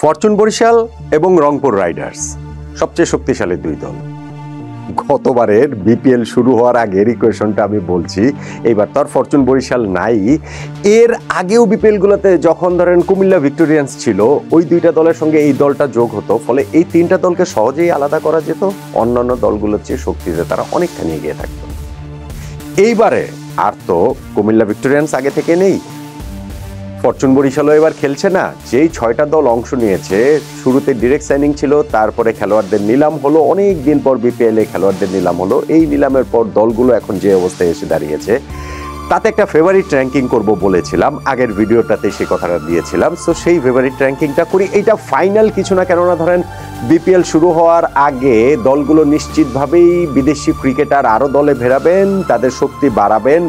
Fortune Barishal এবং Rangpur Riders সবচেয়ে শক্তিশালী দুই দল। গতবারের বিপিএল শুরু হওয়ার আগের ইকুয়েশনটা আমি বলছি, এইবার তো আর ফরচুন বরিশাল নাই। এর আগেও বিপিএলগুলোতে যখন ধরেন কুমিল্লা ভিক্টোরিয়ান্স ছিল, ওই দুইটা দলের সঙ্গে এই দলটা যোগ হতো, ফলে এই তিনটা দলকে সহজেই আলাদা করা যেত। অন্যান্য দলগুলোর চেয়ে শক্তিতে তারা অনেকখানি এগিয়ে থাকতো। এইবারে আর তো কুমিল্লা ভিক্টোরিয়ান্স আগে থেকে নেই, ফরচুন বরিশালও এবার খেলছে না। যেই 6টা দল অংশ নিয়েছে, শুরুতে ডিরেক্ট সাইনিং ছিল, তারপরে খেলোয়াড়দের নিলাম হলো, অনেক দিন পর বিপিএল এ খেলোয়াড়দের নিলাম হলো। এই নিলামের পর দলগুলো এখন যে অবস্থায় এসে দাঁড়িয়েছে, তাতে একটা ফেভারিট র্যাঙ্কিং করব বলেছিলাম, আগের ভিডিওটাতে সেই কথাটা দিয়েছিলাম। সো সেই ফেভারিট র্যাঙ্কিংটা করি। এইটা ফাইনাল কিছু না, কেননা ধরেন বিপিএল শুরু হওয়ার আগে দলগুলো নিশ্চিতভাবেই বিদেশি ক্রিকেটার আরও দলে ভেড়াবেন, তাদের শক্তি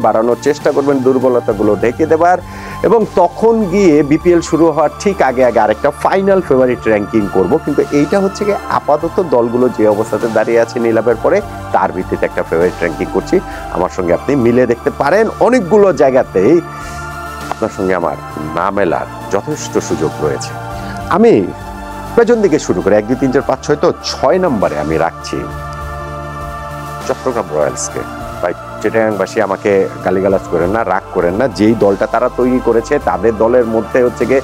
বাড়ানোর চেষ্টা করবেন, দুর্বলতাগুলো ঢেকে দেবার, এবং তখন গিয়ে বিপিএল শুরু হওয়ার ঠিক আগে আরেকটা ফাইনাল ফেভারিট র্যাঙ্কিং করব। কিন্তু এইটা হচ্ছে কি, আপাতত দলগুলো যে অবস্থাতে দাঁড়িয়ে আছে নিলামের পরে, তার ভিত্তিতে একটা ফেভারিট র্যাঙ্কিং করছি। আমার সঙ্গে আপনি মিলে দেখতে পারেন। অনেকগুলো জায়গাতেই আপনার সঙ্গে আমার না মেলার যথেষ্ট সুযোগ রয়েছে। আমি পেছন দিকে শুরু করে 1, 2, 3, 4, 5, 6, তো 6 নম্বরে আমি রাখছি চট্টগ্রাম রয়্যালসকে। ভাই, চিটাগাংবাসী আমাকে গালিগালাজ করেন না, রাগ করেন না। যেই দলটা তারা তৈরি করেছে, তাদের দলের মধ্যে হচ্ছে গিয়ে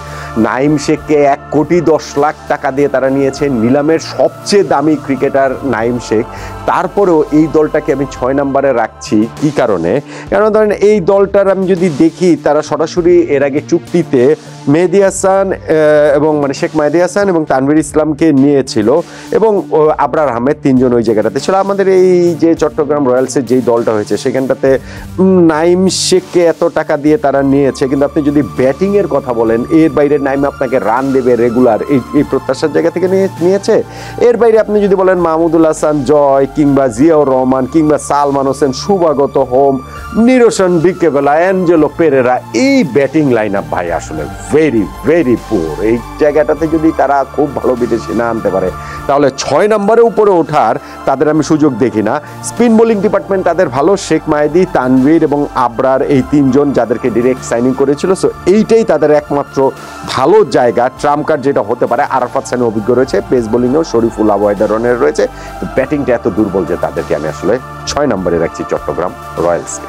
নাইম শেখকে 1,10,00,000 টাকা দিয়ে তারা নিয়েছে, নিলামের সবচেয়ে দামি ক্রিকেটার নাইম শেখ। তারপরেও এই দলটাকে আমি 6 নম্বরে রাখছি। কি কারণে? কারণ ধরেন এই দলটার আমি যদি দেখি, তারা সরাসরি এর আগে চুক্তিতে মেহেদী হাসান এবং শেখ মেহেদী হাসান এবং তানভীর ইসলামকে নিয়েছিল, এবং আবরার আহমেদ, 3 জন ওই জায়গাটাতে ছিল। আমাদের এই যে চট্টগ্রাম রয়্যালসের যেই দলটা হয়েছে, সেখানটাতে নাইম শেখকে এত টাকা দিয়ে তারা নিয়েছে, কিন্তু আপনি যদি ব্যাটিংয়ের কথা বলেন, এর বাইরে নাইম আপনাকে রান দেবে রেগুলার, এই প্রত্যাশার জায়গা থেকে নিয়েছে। এর বাইরে আপনি যদি বলেন মাহমুদুল হাসান জয়, কিংবা জিয়াউর রহমান, কিংবা সালমান হোসেন, শুভাগত হোম, নিরোশন ডিকেবেলা, অ্যাঞ্জেলো পেরেরা, এই ব্যাটিং লাইন আপ ভাই আসলে ভেরি ভেরি পুর। এই জায়গাটাতে যদি তারা খুব ভালো বিদেশি না আনতে পারে, তাহলে 6 নম্বরে উপরে ওঠার তাদের আমি সুযোগ দেখি না। স্পিন বোলিং ডিপার্টমেন্ট তাদের ভালো, শেখ মাহেদী, তানভীর এবং আবরার, এই 3 জন যাদেরকে ডিরেক্ট সাইনিং করেছিল। সো এইটাই তাদের একমাত্র ভালো জায়গা, ট্রাম্প কার্ড যেটা হতে পারে। আরাফাত সানি অভিজ্ঞ রয়েছে, পেস বোলিংয়েও শরীফুল আবওয়াইদারনের রয়েছে। ব্যাটিংটা এত দুর্বল যে তাদেরকে আমি আসলে 6 নম্বরে রাখছি চট্টগ্রাম রয়্যালসকে।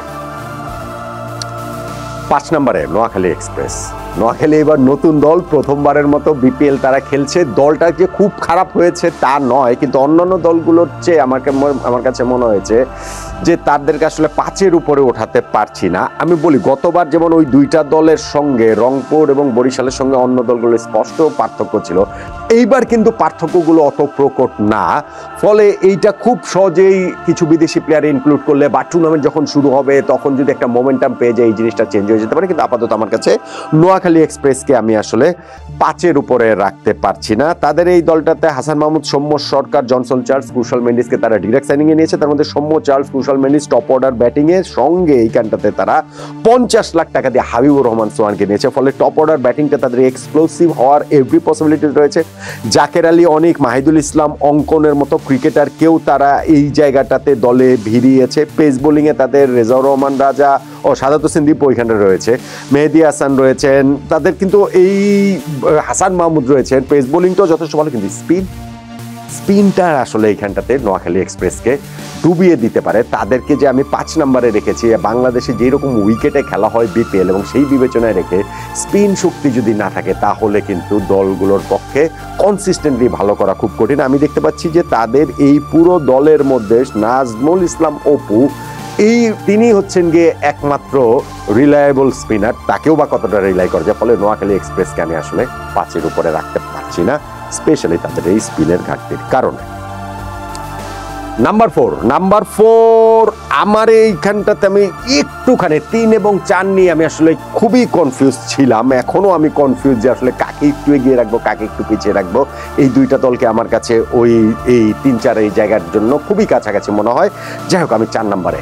5 নম্বরে নোয়াখালী এক্সপ্রেস। নোয়াখালী এবার নতুন দল, প্রথমবারের মতো বিপিএল তারা খেলছে। দলটা যে খুব খারাপ হয়েছে তা নয়, কিন্তু অন্যান্য দলগুলোর চেয়ে আমার কাছে মনে হয়েছে যে তাদেরকে আসলে 5-এর উপরে ওঠাতে পারছি না। আমি বলি, গতবার যেমন ওই দুইটা দলের সঙ্গে, রংপুর এবং বরিশালের সঙ্গে অন্য দলগুলোর স্পষ্ট পার্থক্য ছিল, এইবার কিন্তু পার্থক্যগুলো অত প্রকট না। ফলে এইটা খুব সহজেই কিছু বিদেশি প্লেয়ার ইনক্লুড করলে বা টুর্নামেন্ট যখন শুরু হবে তখন যদি একটা মোমেন্টাম পেয়ে যায়, এই জিনিসটা চেঞ্জ হয়ে যেতে পারে। কিন্তু আপাতত আমার কাছে নোয়াখালী এক্সপ্রেসকে আমি আসলে 5-এর উপরে রাখতে পারছি না। তাদের এই দলটাতে হাসান মাহমুদ, সৌম্য সরকার, জনসন চার্লস, কুশল মেন্ডিসকে তারা ডিরেক্ট সাইনিংয়ে নিয়েছে। তার মধ্যে সৌম্য, চার্লস, কুশল মেন্ডিস টপ অর্ডার ব্যাটিংয়ের সঙ্গে এইখানটাতে তারা 50 লাখ টাকা দিয়ে হাবিবুর রহমান সোহানকে নিয়েছে। ফলে টপ অর্ডার ব্যাটিংটা তাদের এক্সপ্লোসিভ হওয়ার এভরি পসিবিলিটি রয়েছে। জাকের আলী, অনিক, মাহিদুল ইসলাম, অঙ্কনের মতো ক্রিকেটারকেও তারা এই জায়গাটাতে দলে ভিড়িয়েছে। পেস বোলিংয়ে তাদের রেজাউর রহমান রাজা ও সাদাত হোসেন দীপ ওইখানে রয়েছে, মেহেদী হাসান রয়েছেন, তাদের কিন্তু এই হাসান মাহমুদ রয়েছেন। পেস বোলিংটাও যথেষ্ট ভালো, কিন্তু স্পিনটা আসলে এইখানটাতে নোয়াখালী এক্সপ্রেসকে ডুবিয়ে দিতে পারে। তাদেরকে যে আমি 5 নম্বরে রেখেছি, বাংলাদেশে যেরকম উইকেটে খেলা হয় বিপিএল, এবং সেই বিবেচনায় রেখে স্পিন শক্তি যদি না থাকে, তাহলে কিন্তু দলগুলোর পক্ষে কনসিস্টেন্টলি ভালো করা খুব কঠিন। আমি দেখতে পাচ্ছি যে তাদের এই পুরো দলের মধ্যে নাজমুল ইসলাম অপু, তিনি হচ্ছেন গিয়ে একমাত্র রিলায়েবল স্পিনার। তাকেও বা কতটা রিলাই করা যায়। ফলে নোয়াখালী এক্সপ্রেসকে আমি আসলে 5-এর উপরে রাখতে পারছি না, স্পেশালি তাদের এই স্পিনের ঘাটতির কারণে। নাম্বার 4 আমার এইখানটাতে আমি একটুখানি 3 এবং 4 নিয়ে আমি আসলে খুবই কনফিউজ ছিলাম। এখনো আমি কনফিউজ যে আসলে কাকে একটু এগিয়ে রাখবো, কাকে একটু পিছিয়ে রাখবো। এই দুইটা দলকে আমার কাছে এই 3-4 এই জায়গার জন্য খুবই কাছাকাছি মনে হয়। যাই হোক, আমি 4 নম্বরে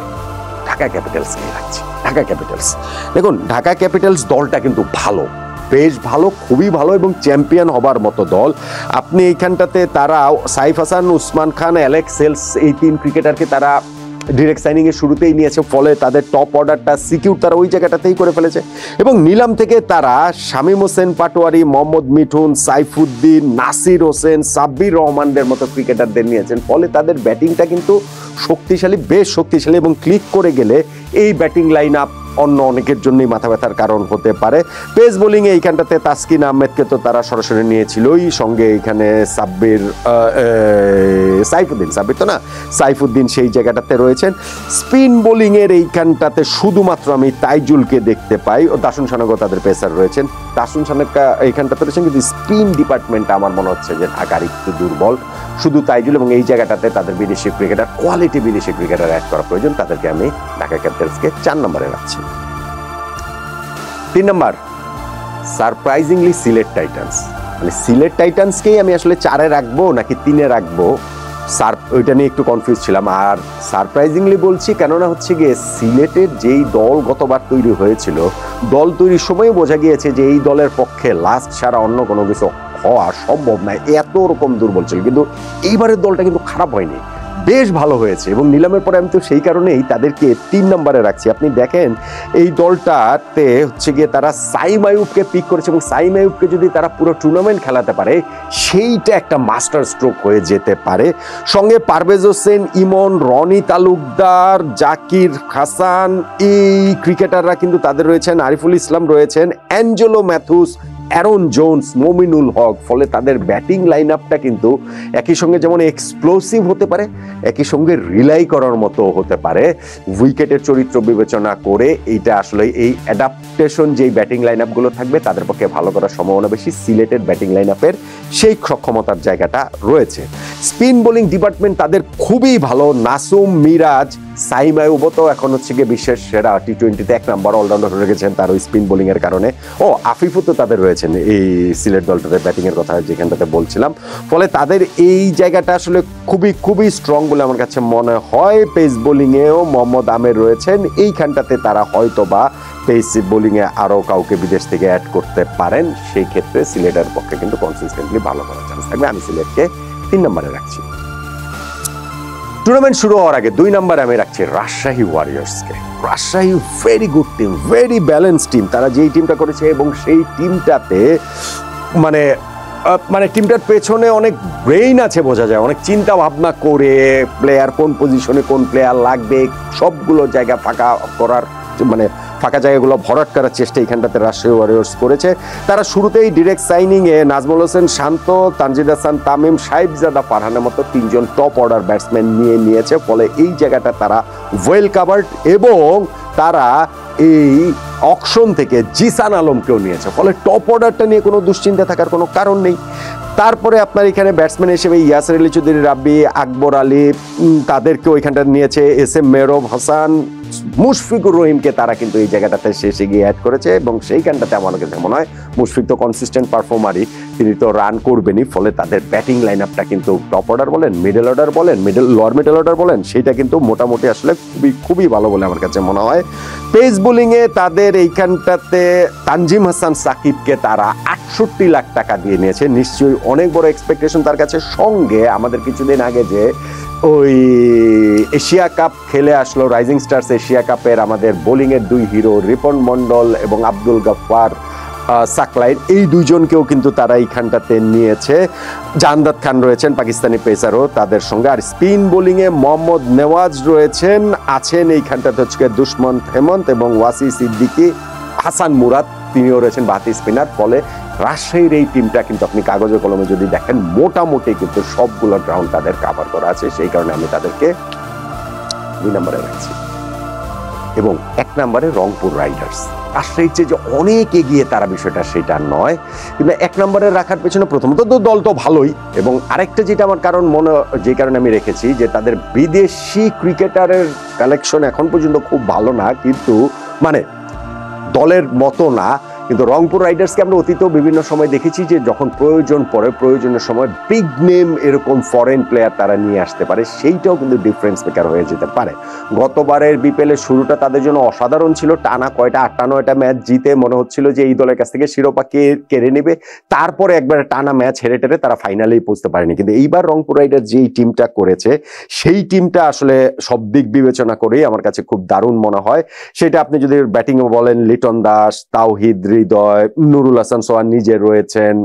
ঢাকা ক্যাপিটালসকে রাখছি। ঢাকা ক্যাপিটালস, দেখুন, ঢাকা ক্যাপিটালস দলটা কিন্তু ভালো, বেশ ভালো, খুবই ভালো, এবং চ্যাম্পিয়ন হবার মতো দল। আপনি এইখানটাতে তারা সাইফ হাসান, উসমান খান, অ্যালেক্স সেলস, এই 3 ক্রিকেটারকে তারা ডিরেক্ট সাইনিং এর শুরুতেই নিয়েছে, ফলে তাদের টপ অর্ডারটা সিকিউর তারা ওই জায়গাটাতেই করে ফেলেছে। এবং নিলাম থেকে তারা শামীম হোসেন পাটোয়ারি, মোহাম্মদ মিঠুন, সাইফুদ্দিন, নাসির হোসেন, সাব্বির রহমানদের মতো ক্রিকেটারদের নিয়েছেন, ফলে তাদের ব্যাটিংটা কিন্তু শক্তিশালী, বেশ শক্তিশালী। এবং ক্লিক করে গেলে এই ব্যাটিং লাইন আপ অন্য অনেকের জন্যই মাথা ব্যথার কারণ হতে পারে। পেস বোলিংয়ে এইখানটাতে তাসকিন আহমেদকে তো তারা সরাসরি নিয়েছিলই, সঙ্গে এইখানে সাইফুদ্দিন সেই জায়গাটাতে রয়েছেন। স্পিন বোলিংয়ের এইখানটাতে শুধুমাত্র আমি তাইজুলকে দেখতে পাই, ও দাসুন সানাগো তাদের পেসার রয়েছেন। দাসুন সানাকা এইখানটাতে রয়েছেন, কিন্তু স্পিন ডিপার্টমেন্ট আমার মনে হচ্ছে যে ঢাকার একটু দুর্বল। শুধু তাইজুল এবং এই জায়গাটাতে তাদের বিদেশি ক্রিকেটার, কোয়ালিটি বিদেশি ক্রিকেটার অ্যাড করা প্রয়োজন, তাদেরকে আমি ঢাকা ক্যাপিটালসকে 4 নম্বরে রাখছি। 3 নম্বর সারপ্রাইজিংলি সিলেট টাইটান্স। মানে সিলেট টাইটান্সকেই আমি আসলে 4-এ রাখবো নাকি 3-এ রাখবো, ওইটা নিয়ে একটু কনফিউজ ছিলাম। আর সারপ্রাইজিংলি বলছি কেননা হচ্ছে গিয়ে সিলেটের যেই দল গতবার তৈরি হয়েছিল, দল তৈরির সময় বোঝা গিয়েছে যে এই দলের পক্ষে লাস্ট ছাড়া অন্য কোনো কিছু হওয়া সম্ভব নয়, এত রকম দুর্বল ছিল। কিন্তু এইবারের দলটা কিন্তু খারাপ হয়নি, বেশ ভালো হয়েছে। এবং নিলামের পরে আমি তো সেই কারণেই তাদেরকে 3 নম্বরে রাখছি। আপনি দেখেন এই দলটাতে হচ্ছে গিয়ে তারা সাইম আইয়ুবকে পিক করেছে, এবং সাইম আইয়ুবকে যদি তারা পুরো টুর্নামেন্ট খেলাতে পারে সেইটা একটা মাস্টার স্ট্রোক হয়ে যেতে পারে। সঙ্গে পারভেজ হোসেন, ইমন, রনি তালুকদার, জাকির হাসান, এই ক্রিকেটাররা কিন্তু তাদের রয়েছেন, আরিফুল ইসলাম রয়েছেন, অ্যাঞ্জেলো ম্যাথুস, অ্যারন জোন্স, মমিনুল হক। ফলে তাদের ব্যাটিং লাইন আপটা কিন্তু একই সঙ্গে যেমন এক্সপ্লোসিভ হতে পারে, একই সঙ্গে রিলাই করার মতো হতে পারে। উইকেটের চরিত্র বিবেচনা করে এইটা আসলে এই অ্যাডাপ্টেশন যেই ব্যাটিং লাইন আপগুলো থাকবে তাদের পক্ষে ভালো করার সম্ভাবনা বেশি। সিলেটের ব্যাটিং লাইন আপের সেই সক্ষমতার জায়গাটা রয়েছে। স্পিন বোলিং ডিপার্টমেন্ট তাদের খুবই ভালো। নাসুম, মিরাজ, সাইম আইয়ুবও তো এখন হচ্ছে গিয়ে বিশ্বের সেরা টি-20তে 1 নম্বর অলরাউন্ডার হয়ে গেছেন তার ওই স্পিন বোলিং এর কারণে। ও আফিফও তো তাদের রয়েছেন এই সিলেট দলটাতে ব্যাটিং এর কথা যেখানটাতে বলছিলাম। ফলে তাদের এই জায়গাটা আসলে খুবই খুবই স্ট্রং বলে আমার কাছে মনে হয়। পেস বোলিং এও মোহাম্মদ আমের রয়েছেন, এইখানটাতে তারা হয়তো বা পেস বোলিং এ আরো কাউকে বিদেশ থেকে অ্যাড করতে পারেন। সেই ক্ষেত্রে সিলেটের পক্ষে কিন্তু কনসিস্টেন্টলি ভালো করার চান্স থাকবে। আমি সিলেটকে 3 নম্বরে রাখছি। টুর্নামেন্ট শুরু হওয়ার আগে 2 নম্বরে আমি রাখছি রাজশাহী ওয়ারিয়র্সকে। Rajshahi very good team, very balance team. তারা যেই টিমটা করেছে এবং সেই টিমটাতে মানে টিমটার পেছনে অনেক ব্রেইন আছে বোঝা যায়, অনেক চিন্তা ভাবনা করে প্লেয়ার কোন পজিশনে কোন প্লেয়ার লাগবে সবগুলো জায়গা ফাঁকা করার, মানে ফাঁকা জায়গাগুলো ভরাট করার চেষ্টা এখানটাতে রাজশাহী ওয়ারিয়র্স করেছে। তারা শুরুতেই ডিরেক্ট সাইনিংয়ে নাজমুল হোসেন শান্ত, তানজিদ হাসান তামিম, সাহেবজাদা ফারহানের মতো 3 জন টপ অর্ডার ব্যাটসম্যান নিয়েছে। ফলে এই জায়গাটা তারা ওয়েল কাভার্ড, এবং তারা এই অকশন থেকে জিসান আলমকেও নিয়েছে। ফলে টপ অর্ডারটা নিয়ে কোনো দুশ্চিন্তা থাকার কোনো কারণ নেই। তারপরে আপনার এখানে ব্যাটসম্যান হিসেবে ইয়াসির আলী চৌধুরী, রাব্বি, আকবর আলী, তাদেরকেও এখানটা নিয়েছে। এস এম মেহরব হাসান, মুশফিকুর রহিমকে তারা কিন্তু এই জায়গাটাতে শেষে গিয়ে অ্যাড করেছে। এবং সেইখানটাতে আমার কাছে মনে হয় মুশফিক তো কনসিস্টেন্ট পারফর্মারই, তিনি তো রান করবেনই। ফলে তাদের ব্যাটিং লাইন আপটা কিন্তু টপ অর্ডার বলেন, মিডল অর্ডার বলেন, লোয়ার মিডল অর্ডার বলেন, সেটা কিন্তু মোটামুটি আসলে খুবই খুবই ভালো বলে আমার কাছে মনে হয়। পেস বোলিংয়ে তাদের এইখানটাতে তানজিম হাসান সাকিবকে তারা 68 লাখ টাকা দিয়ে নিয়েছে, নিশ্চয়ই অনেক বড় এক্সপেকটেশন তার কাছে। সঙ্গে আমাদের কিছুদিন আগে যে ওই এশিয়া কাপ খেলে আসলো, রাইজিং স্টার্স এশিয়া কাপের আমাদের বোলিংয়ের 2 হিরো রিপন মন্ডল এবং আব্দুল গাফফার সাকলাইন, এই 2 জনকেও কিন্তু তারা এইখানটাতে নিয়েছে। জাহানদাদ খান রয়েছেন পাকিস্তানি পেসারও তাদের সঙ্গে। আর স্পিন বোলিংয়ে মোহাম্মদ নেওয়াজ রয়েছেন, আছেন এইখানটাতে হচ্ছে দুশ্মন হেমন্ত এবং ওয়াসি সিদ্দিকি, হাসান মুরাদ তিনিও রয়েছেন বাতি স্পিনার। ফলে রাজশাহীর এই টিমটা কিন্তু আপনি কাগজে কলমে যদি দেখেন মোটামুটি কিন্তু সবগুলো গ্রাউন্ড তাদের কাভার করা আছে। সেই কারণে আমি তাদেরকে 2 নম্বরে রাখছি। এবং 1 নম্বরে রংপুর রাইডার্স। রাজশাহীর চেয়ে যে অনেক এগিয়ে তারা বিষয়টা সেটা নয়, কিন্তু 1 নম্বরে রাখার পেছনে প্রথমত তো দল তো ভালোই, এবং আরেকটা যেটা আমার যে কারণে আমি রেখেছি যে তাদের বিদেশি ক্রিকেটারের কালেকশন এখন পর্যন্ত খুব ভালো না, কিন্তু মানে দলের মতো না, কিন্তু রংপুর রাইডার্সকে আমরা অতীতেও বিভিন্ন সময় দেখেছি যে যখন প্রয়োজন পড়ে, প্রয়োজনের সময় বিগ নেম এরকম ফরেন প্লেয়ার তারা নিয়ে আসতে পারে, সেইটাও কিন্তু ডিফারেন্স মেকার হয়ে যেতে পারে। গতবারের বিপিএল এর শুরুটা তাদের জন্য অসাধারণ ছিল, টানা কয়টা 8টা-9টা ম্যাচ জিতে মনে হচ্ছিল যে এই দলের কাছ থেকে শিরোপা কেড়ে নেবে, তারপরে একবার টানা ম্যাচ হেরে টেরে তারা ফাইনালেই পৌঁছতে পারেনি। কিন্তু এইবার রংপুর রাইডার্স যেই টিমটা করেছে সেই টিমটা আসলে সব দিক বিবেচনা করেই আমার কাছে খুব দারুণ মনে হয়। সেটা আপনি যদি ব্যাটিং বলেন, লিটন দাস, তাওহিদ হৃদয়, নুরুল হাসান সোহান নিজে রয়েছেন,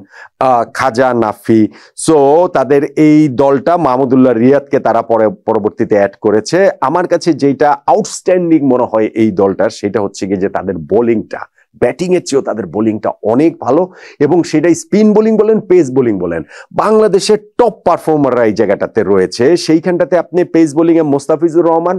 খাজা নাফি, সো তাদের এই দলটা মাহমুদুল্লাহ রিয়াদকে তারা পরবর্তীতে অ্যাড করেছে। আমার কাছে যেটা আউটস্ট্যান্ডিং মনে হয় এই দলটার, সেটা হচ্ছে কি যে তাদের বোলিংটা, ব্যাটিং এর চেয়েও তাদের বোলিংটা অনেক ভালো, এবং সেটাই স্পিন বোলিং বলেন, পেস বোলিং বলেন, বাংলাদেশের টপ পারফর্মাররা এই জায়গাটাতে রয়েছে। সেইখানটাতে আপনি পেস বোলিং এ মোস্তাফিজুর রহমান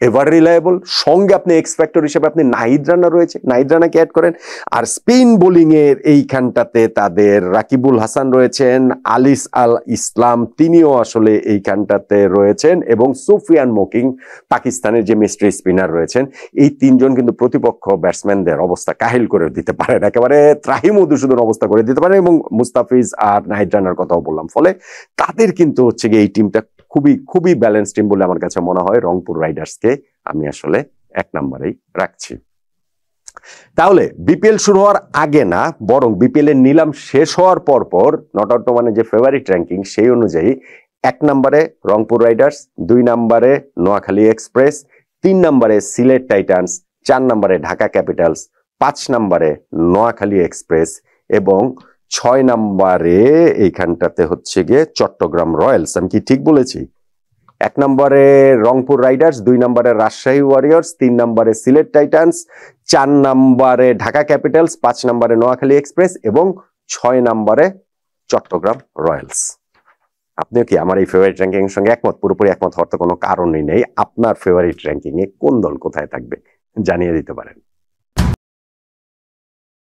এভার রিলায়েবল, সঙ্গে আপনি এক্সপেক্টর হিসেবে আপনি নাহিদ রানা রয়েছে, নাহিদ রানাকে অ্যাড করেন। আর স্পিন বোলিং এর এইখানটাতে তাদের রাকিবুল হাসান রয়েছেন, আলিস আল ইসলাম তিনিও আসলে এইখানটাতে রয়েছেন, এবং সুফিয়ান মকিং পাকিস্তানের যে মিস্ট্রি স্পিনার রয়েছেন। এই তিনজন কিন্তু প্রতিপক্ষ ব্যাটসম্যানদের অবস্থা কাহিল করে দিতে পারেন, একেবারে ত্রাহি মধুসূদন অবস্থা করে দিতে পারেন, এবং মুস্তাফিজ আর নাহিদ রানার কথাও বললাম। ফলে তাদের কিন্তু হচ্ছে গিয়ে এই টিমটা খুবই খুবই ব্যালেন্স টিম বলে আমার কাছে মনে হয়। রংপুর রাইডার্সকে আমি আসলে 1 নম্বরেই রাখছি। তাহলে বিপিএল শুরু হওয়ার আগে না, বরং বিপিএল এর নিলাম শেষ হওয়ার পর নট আউট মানে যে ফেভারিট র্যাঙ্কিং সেই অনুযায়ী 1 নম্বরে রংপুর রাইডার্স, 2 নম্বরে নোয়াখালী এক্সপ্রেস, 3 নম্বরে সিলেট টাইটান্স, 4 নম্বরে ঢাকা ক্যাপিটালস, 5 নম্বরে নোয়াখালী এক্সপ্রেস, এবং 6 নম্বরে এইখানটাতে হচ্ছে গিয়ে চট্টগ্রাম রয়্যালস। আমি কি ঠিক বলেছি? 1 নম্বরে রংপুর রাইডার্স, 2 নম্বরে রাজশাহী ওয়ারিয়র্স, 3 নম্বরে সিলেট টাইটান্স, 4 নম্বরে ঢাকা ক্যাপিটালস, 5 নম্বরে নোয়াখালী এক্সপ্রেস, এবং 6 নম্বরে চট্টগ্রাম রয়্যালস। আপনিও কি আমার এই ফেভারিট র্যাঙ্কিং এর সঙ্গে একমত? পুরোপুরি একমত হওয়ার তো কোনো কারণই নেই। আপনার ফেভারিট র্যাঙ্কিং এ কোন দল কোথায় থাকবে জানিয়ে দিতে পারেন।